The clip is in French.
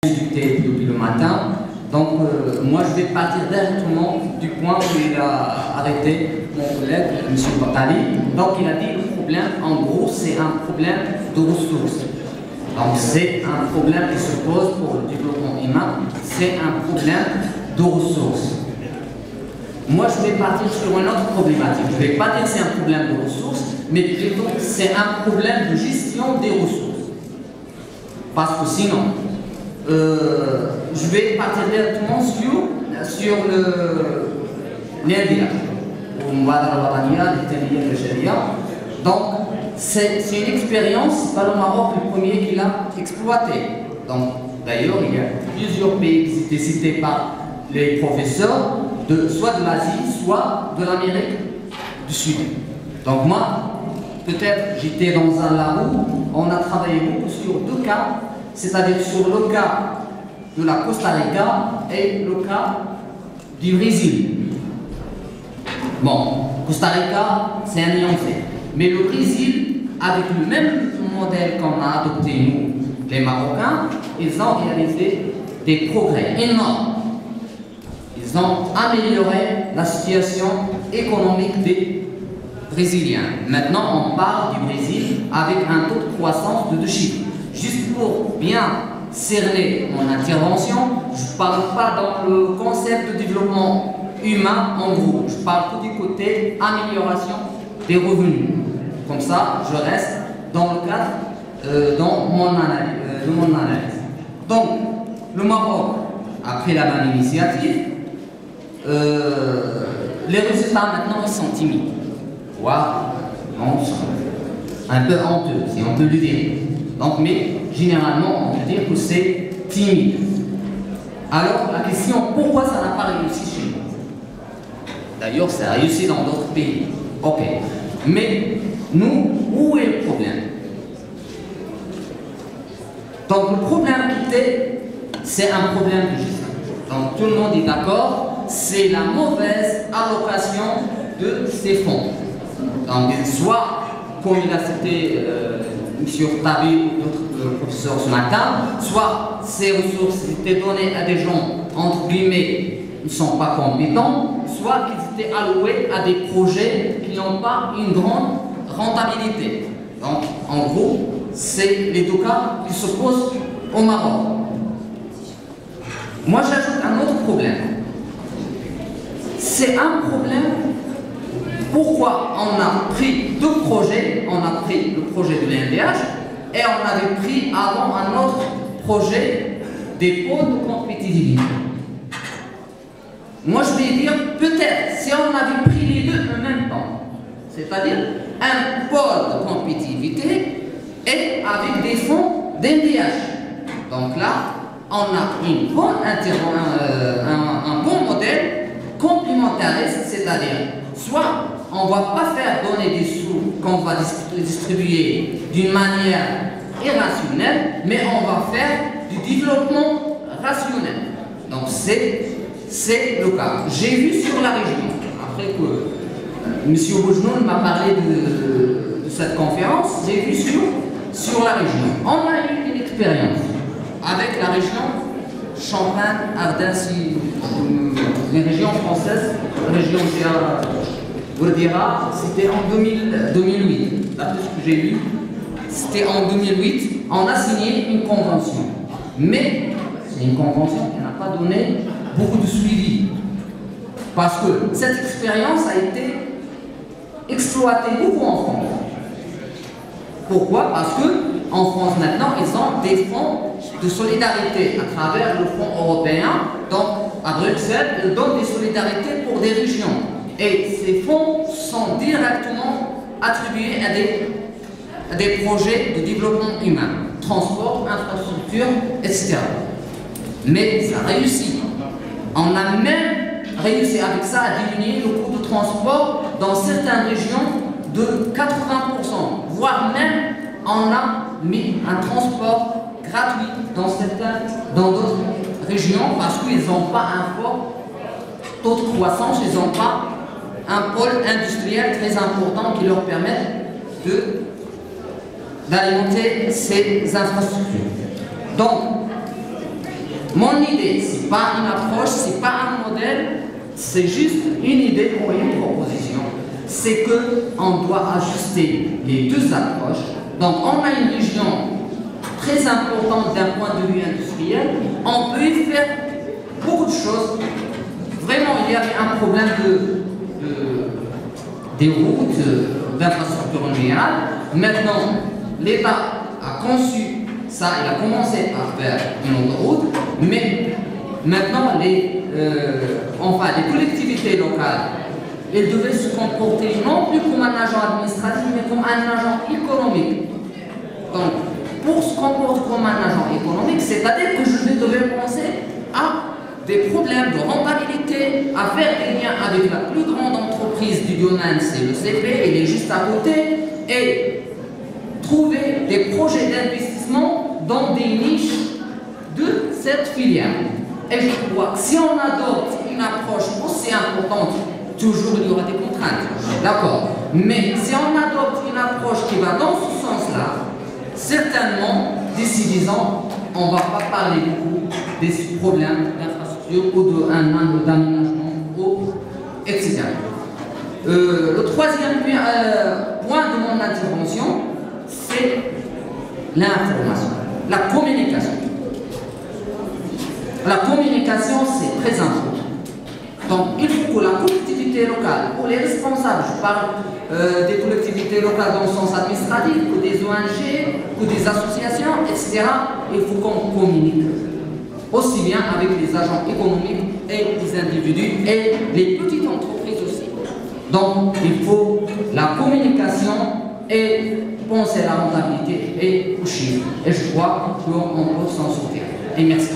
discuté depuis le matin. Donc moi je vais partir directement du point où il a arrêté mon collègue, M. Bakali. Donc il a dit le problème, en gros, c'est un problème de ressources. Donc c'est un problème qui se pose pour le développement humain, c'est un problème de ressources. Moi je vais partir sur une autre problématique. Je ne vais pas dire que c'est un problème de ressources, mais plutôt c'est un problème de gestion des ressources. Parce que sinon, je vais partir directement sur l'India, ou Mwadara Wadania, l'Italie, le Sharia. Donc, c'est une expérience, pas le Maroc le premier qui l'a exploité. Donc, d'ailleurs, il y a plusieurs pays qui étaient cités par les professeurs, soit de l'Asie, soit de l'Amérique du Sud. Donc, moi, peut-être j'étais dans un labo, on a travaillé beaucoup sur deux cas, c'est-à-dire sur le cas de la Costa Rica et le cas du Brésil. Bon, Costa Rica, c'est un nuancé. Mais le Brésil, avec le même modèle qu'on a adopté nous, les Marocains, ils ont réalisé des progrès énormes. Ils ont amélioré la situation économique des Brésiliens. Maintenant, on parle du Brésil avec un taux de croissance de 2 chiffres. Juste pour bien cerner mon intervention, je ne parle pas dans le concept de développement humain en gros. Je parle tout du côté amélioration des revenus. Comme ça, je reste dans le cadre de mon analyse. Donc, le Maroc a pris la même initiative. Les résultats maintenant ils sont timides. Voire, un peu honteux, si on peut le dire. Donc, mais généralement, on peut dire que c'est timide. Alors, la question, pourquoi ça n'a pas réussi chez nous? D'ailleurs, ça a réussi dans d'autres pays. Ok. Mais, nous, où est le problème? Donc, le problème c'est un problème de gestion. Donc, tout le monde est d'accord, c'est la mauvaise allocation de ces fonds. Donc, soit, comme il a cité M. Tabi ou d'autres professeurs ce matin, soit ces ressources étaient données à des gens, entre guillemets, qui ne sont pas compétents, soit qu'ils étaient alloués à des projets qui n'ont pas une grande rentabilité. Donc, en gros, c'est les deux cas qui se posent au Maroc. Moi, j'ajoute un autre problème. C'est un problème. Pourquoi on a pris deux projets? On a pris le projet de l'NDH et on avait pris avant un autre projet des pôles de compétitivité. Moi je vais dire peut-être si on avait pris les deux en même temps, c'est-à-dire un pôle de compétitivité et avec des fonds d'NDH. Donc là, on a un bon modèle complémentariste, c'est-à-dire soit on ne va pas faire donner des sous qu'on va distribuer d'une manière irrationnelle, mais on va faire du développement rationnel. Donc c'est le cas. J'ai vu sur la région, après que M. Boujnoun m'a parlé de cette conférence, j'ai vu sur la région. On a eu une expérience avec la région Champagne, Ardenne, les régions françaises, la région Bourdira, c'était en 2008. D'après ce que j'ai lu, c'était en 2008. On a signé une convention. Mais c'est une convention qui n'a pas donné beaucoup de suivi. Parce que cette expérience a été exploitée beaucoup en France. Pourquoi? Parce qu'en France maintenant, ils ont des fonds de solidarité à travers le fonds européen. Donc à Bruxelles, ils donnent des solidarités pour des régions. Et ces fonds sont directement attribués à des projets de développement humain, transport, infrastructure, etc. Mais ça réussit. On a même réussi avec ça à diminuer le coût de transport dans certaines régions de 80%, voire même on a mis un transport gratuit dans d'autres régions parce qu'ils n'ont pas un fort taux de croissance, ils n'ont pas un pôle industriel très important qui leur permet d'alimenter ces infrastructures. Donc, Mon idée, ce n'est pas une approche, ce n'est pas un modèle, c'est juste une idée ou une proposition. C'est qu'on doit ajuster les deux approches. Donc on a une région très importante d'un point de vue industriel, on peut y faire beaucoup de choses. Vraiment, il y avait un problème des routes, d'infrastructure en général. Maintenant, l'État a conçu ça, il a commencé à faire une autoroute, mais maintenant, les collectivités locales, elles devaient se comporter non plus comme un agent administratif, mais comme un agent économique. Donc, pour se comporter comme un agent économique, c'est-à-dire que je devais penser à des problèmes de rentabilité, à faire des liens avec la plus grande entreprise du domaine, c'est le CP, il est juste à côté, et trouver des projets d'investissement dans des niches de cette filière. Et je crois que si on adopte une approche aussi importante, toujours il y aura des contraintes, d'accord. Mais si on adopte une approche qui va dans ce sens-là, certainement, d'ici 10 ans, on ne va pas parler beaucoup des problèmes d'infrastructure ou d'aménagement, etc. Le troisième point de mon intervention, c'est l'information, la communication. La communication, c'est très important. Donc, il faut que la collectivité locale, ou les responsables, je parle des collectivités locales dans le sens administratif, ou des ONG, ou des associations, etc., il faut qu'on communique aussi bien avec les agents économiques et les individus et les petites entreprises aussi. Donc, il faut la communication et penser à la rentabilité et aux chiffres. Et je crois qu'on peut s'en sortir. Et merci.